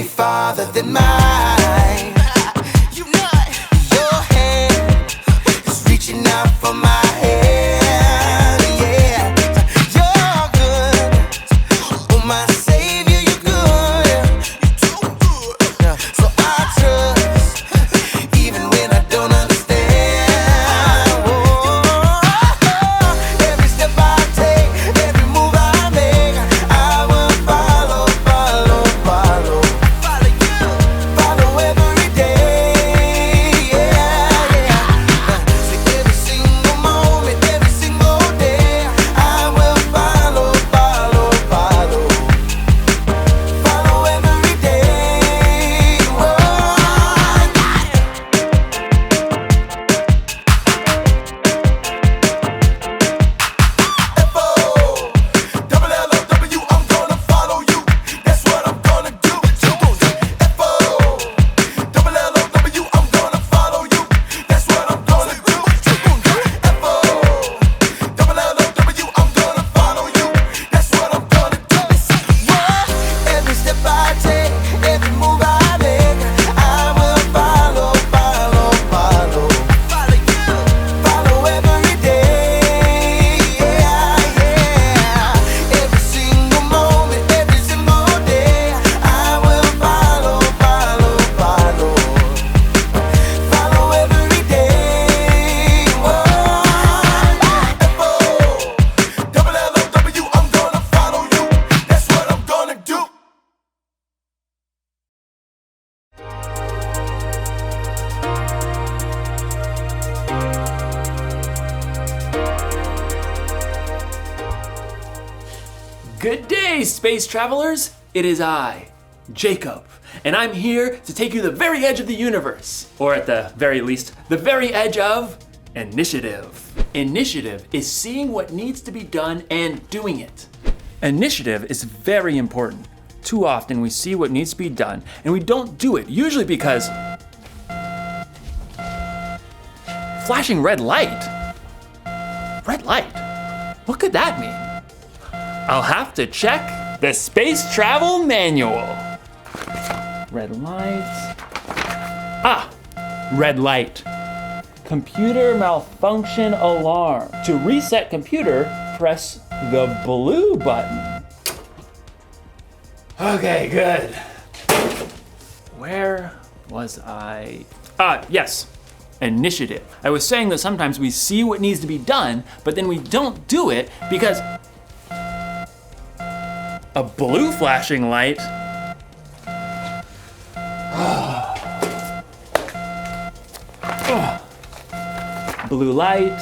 any farther than mine. You know it. Your hand is reaching out for my hand. Yeah, you're good. Oh, my Savior, you're good. You're too good. Yeah. So I trust, even when I don't understand. Oh, every step I take, every move I make, I will follow, follow, follow. Follow you. Follow every day. Yeah, yeah. So every single moment, every single day, I will follow, follow, follow. Follow every day. Whoa. F-O-double-L-O-W, I'm gonna follow you. That's what I'm gonna do. F-O-double-L-O-W, I'm gonna follow you. That's what I'm gonna do. F-O-double-L-O-W, I'm gonna follow you. That's what I'm gonna do. Yeah. Every step I take, every move I make, I will follow, follow, follow. Follow you. Follow every day. Yeah, yeah. Every single moment, every single day, I will follow, follow, follow. Follow every day. Whoa. F-O-double-L-O-W, I'm gonna follow you. That's what I'm gonna do. Good day, space travelers! It is I, Jacob, and I'm here to take you to the very edge of the universe, or at the very least, the very edge of initiative. Initiative is seeing what needs to be done and doing it. Initiative is very important. Too often we see what needs to be done and we don't do it, usually because flashing red light. Red light? What could that mean? I'll have to check the space travel manual. Red light. Ah, red light. Computer malfunction alarm. To reset computer, press the blue button. Okay, good. Where was I? Yes. Initiative. I was saying that sometimes we see what needs to be done, but then we don't do it because a blue flashing light. Blue light,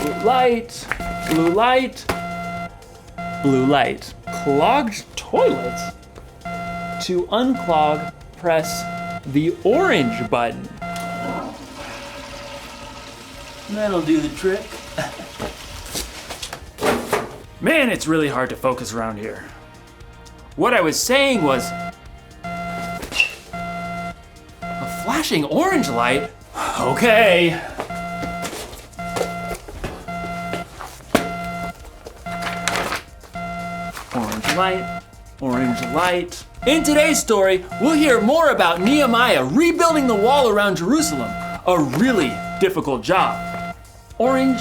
blue light, blue light, blue light. Clogged toilets. To unclog, press the orange button. That'll do the trick. Man, it's really hard to focus around here. What I was saying was, a flashing orange light? Okay. Orange light, orange light. In today's story, we'll hear more about Nehemiah rebuilding the wall around Jerusalem. A really difficult job. Orange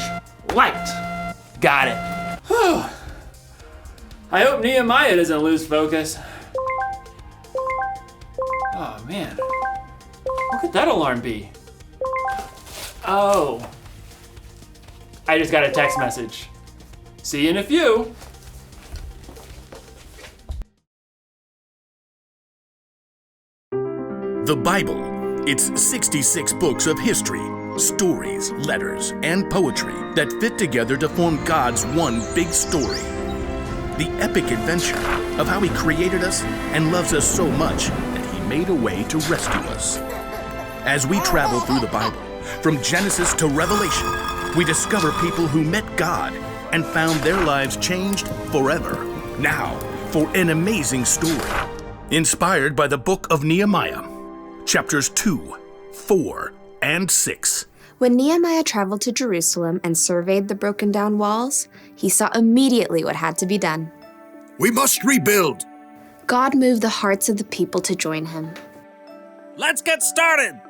light. Got it. Whew. I hope Nehemiah doesn't lose focus. Oh man, what could that alarm be? Oh, I just got a text message. See you in a few. The Bible. It's 66 books of history, stories, letters, and poetry that fit together to form God's one big story. The epic adventure of how He created us and loves us so much that He made a way to rescue us. As we travel through the Bible, from Genesis to Revelation, we discover people who met God and found their lives changed forever. Now, for an amazing story, inspired by the book of Nehemiah, chapters 2, 4, and 6. When Nehemiah traveled to Jerusalem and surveyed the broken down walls, he saw immediately what had to be done. We must rebuild. God moved the hearts of the people to join him. Let's get started!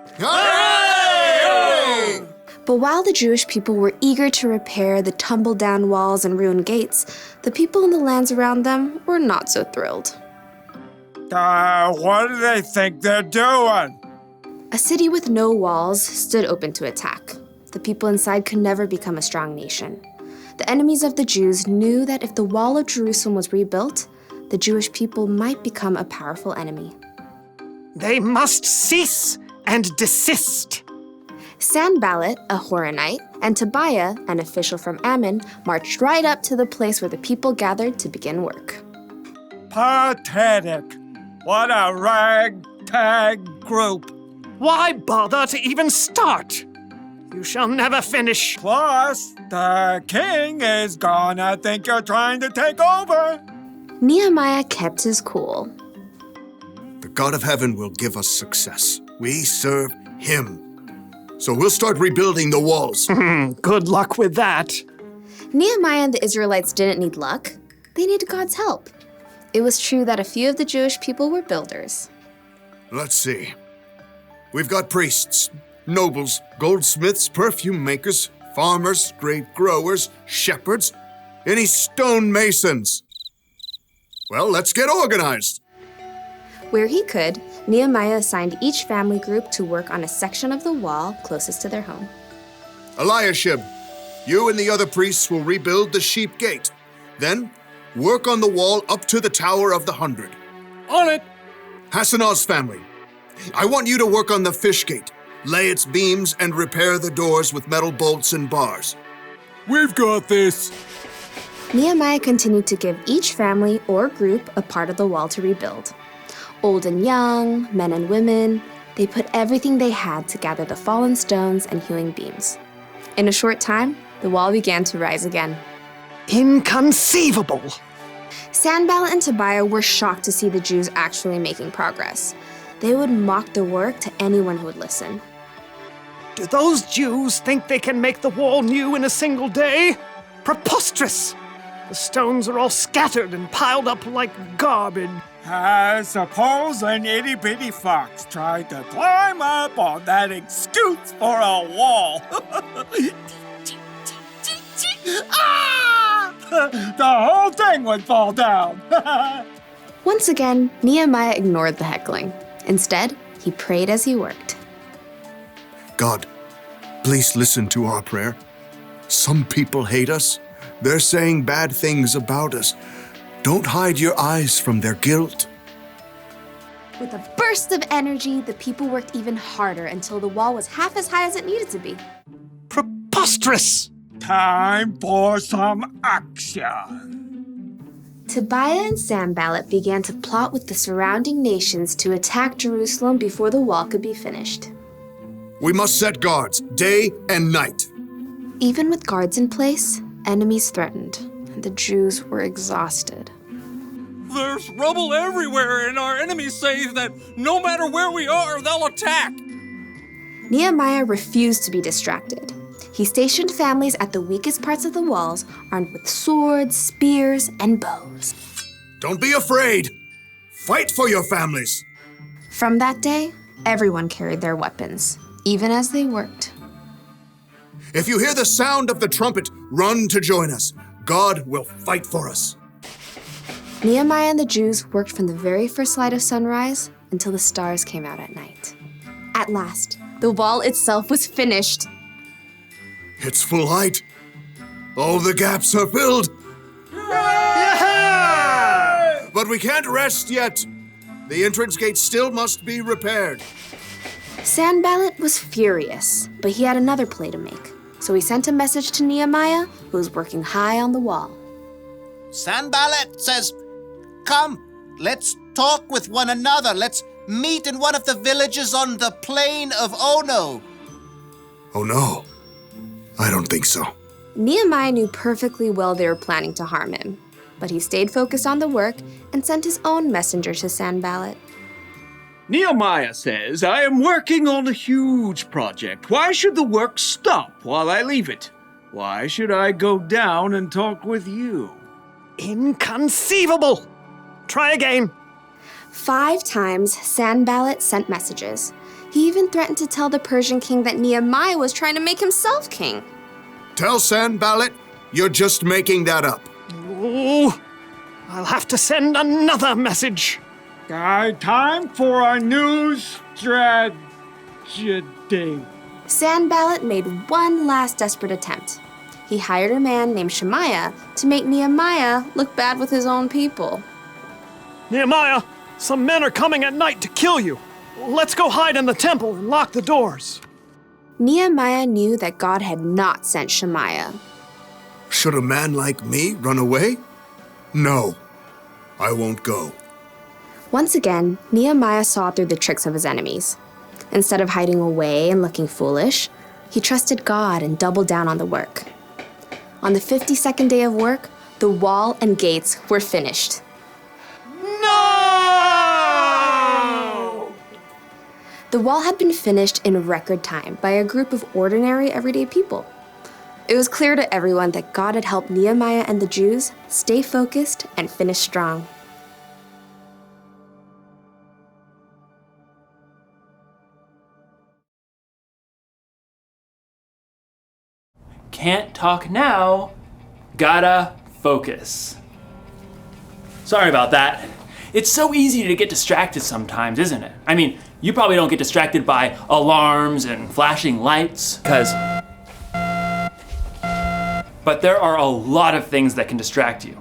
But while the Jewish people were eager to repair the tumble-down walls and ruined gates, the people in the lands around them were not so thrilled. What do they think they're doing? A city with no walls stood open to attack. The people inside could never become a strong nation. The enemies of the Jews knew that if the wall of Jerusalem was rebuilt, the Jewish people might become a powerful enemy. They must cease and desist. Sanballat, a Horonite, and Tobiah, an official from Ammon, marched right up to the place where the people gathered to begin work. Pathetic. What a ragtag group. Why bother to even start? You shall never finish. Plus, the king is gonna think you're trying to take over. Nehemiah kept his cool. The God of heaven will give us success. We serve him. So we'll start rebuilding the walls. Good luck with that. Nehemiah and the Israelites didn't need luck. They needed God's help. It was true that a few of the Jewish people were builders. Let's see. We've got priests, nobles, goldsmiths, perfume makers, farmers, grape growers, shepherds, any stonemasons. Well, let's get organized. Where he could, Nehemiah assigned each family group to work on a section of the wall closest to their home. Eliashib, you and the other priests will rebuild the sheep gate. Then, work on the wall up to the Tower of the 100. On it. Hassanah's family, I want you to work on the fish gate, lay its beams, and repair the doors with metal bolts and bars. We've got this. Nehemiah continued to give each family or group a part of the wall to rebuild. Old and young, men and women, they put everything they had to gather the fallen stones and hewing beams. In a short time, the wall began to rise again. Inconceivable. Sanballat and Tobiah were shocked to see the Jews actually making progress. They would mock the work to anyone who would listen. Do those Jews think they can make the wall new in a single day? Preposterous! The stones are all scattered and piled up like garbage. Suppose an itty-bitty fox tried to climb up on that excuse for a wall. Ah! The whole thing would fall down. Once again, Nehemiah ignored the heckling. Instead, he prayed as he worked. God, please listen to our prayer. Some people hate us. They're saying bad things about us. Don't hide your eyes from their guilt. With a burst of energy, the people worked even harder until the wall was half as high as it needed to be. Preposterous! Time for some action. Tobiah and Sanballat began to plot with the surrounding nations to attack Jerusalem before the wall could be finished. We must set guards, day and night. Even with guards in place, enemies threatened, and the Jews were exhausted. There's rubble everywhere, and our enemies say that no matter where we are, they'll attack. Nehemiah refused to be distracted. He stationed families at the weakest parts of the walls, armed with swords, spears, and bows. Don't be afraid. Fight for your families. From that day, everyone carried their weapons, even as they worked. If you hear the sound of the trumpet, run to join us. God will fight for us. Nehemiah and the Jews worked from the very first light of sunrise until the stars came out at night. At last, the wall itself was finished. It's full height. All the gaps are filled. Yeah! But we can't rest yet. The entrance gate still must be repaired. Sanballat was furious, but he had another play to make. So he sent a message to Nehemiah, who was working high on the wall. Sanballat says, "Come, let's talk with one another. Let's meet in one of the villages on the plain of Ono." Oh no, I don't think so. Nehemiah knew perfectly well they were planning to harm him, but he stayed focused on the work and sent his own messenger to Sanballat. Nehemiah says, I am working on a huge project. Why should the work stop while I leave it? Why should I go down and talk with you? Inconceivable! Try again. 5 times, Sanballat sent messages. He even threatened to tell the Persian king that Nehemiah was trying to make himself king. Tell Sanballat you're just making that up. Oh, I'll have to send another message. Time for a new strategy. Sanballat made one last desperate attempt. He hired a man named Shemaiah to make Nehemiah look bad with his own people. Nehemiah, some men are coming at night to kill you. Let's go hide in the temple and lock the doors. Nehemiah knew that God had not sent Shemaiah. Should a man like me run away? No, I won't go. Once again, Nehemiah saw through the tricks of his enemies. Instead of hiding away and looking foolish, he trusted God and doubled down on the work. On the 52nd day of work, the wall and gates were finished. No! The wall had been finished in record time by a group of ordinary, everyday people. It was clear to everyone that God had helped Nehemiah and the Jews stay focused and finish strong. Can't talk now, gotta focus. Sorry about that. It's so easy to get distracted sometimes, isn't it? I mean, you probably don't get distracted by alarms and flashing lights, but there are a lot of things that can distract you.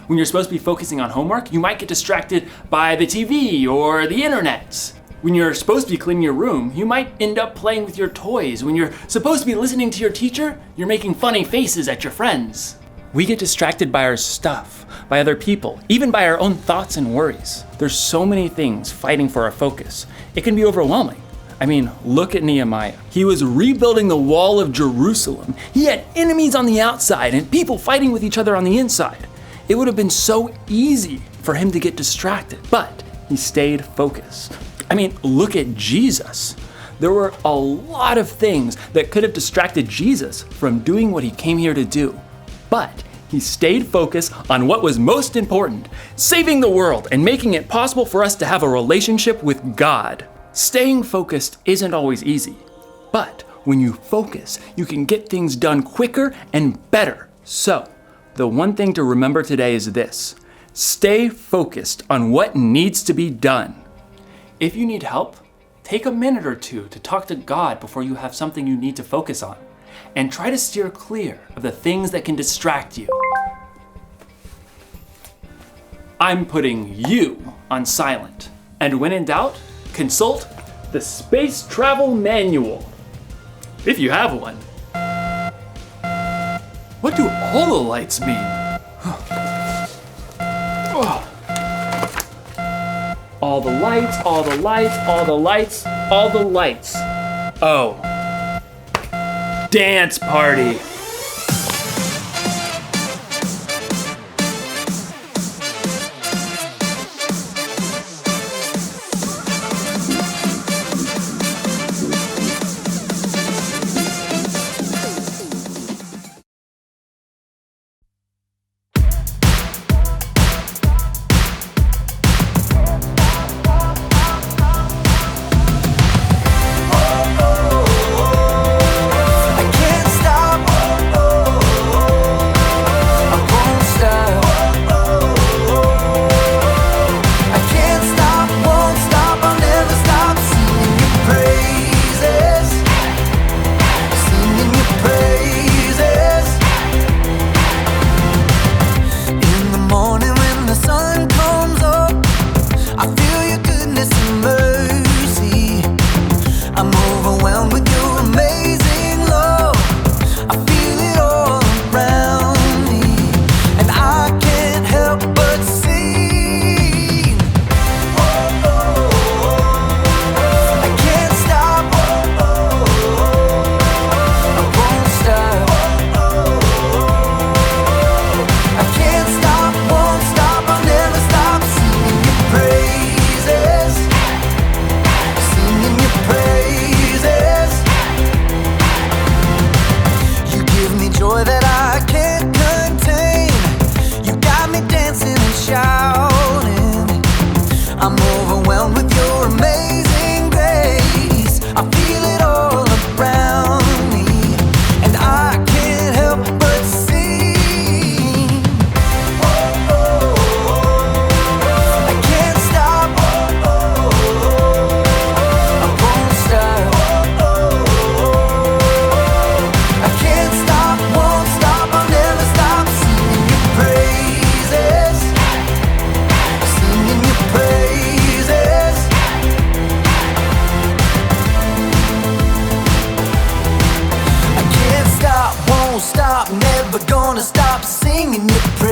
When you're supposed to be focusing on homework, you might get distracted by the TV or the internet. When you're supposed to be cleaning your room, you might end up playing with your toys. When you're supposed to be listening to your teacher, you're making funny faces at your friends. We get distracted by our stuff, by other people, even by our own thoughts and worries. There's so many things fighting for our focus. It can be overwhelming. I mean, look at Nehemiah. He was rebuilding the wall of Jerusalem. He had enemies on the outside and people fighting with each other on the inside. It would have been so easy for him to get distracted, but he stayed focused. I mean, look at Jesus. There were a lot of things that could have distracted Jesus from doing what he came here to do. But he stayed focused on what was most important, saving the world and making it possible for us to have a relationship with God. Staying focused isn't always easy, but when you focus, you can get things done quicker and better. So, the one thing to remember today is this: stay focused on what needs to be done. If you need help, take a minute or two to talk to God before you have something you need to focus on, and try to steer clear of the things that can distract you. I'm putting you on silent, and when in doubt, consult the Space Travel Manual, if you have one. What do all the lights mean? All the lights, all the lights, all the lights, all the lights. Oh. Dance party. I can't stop in your prayer.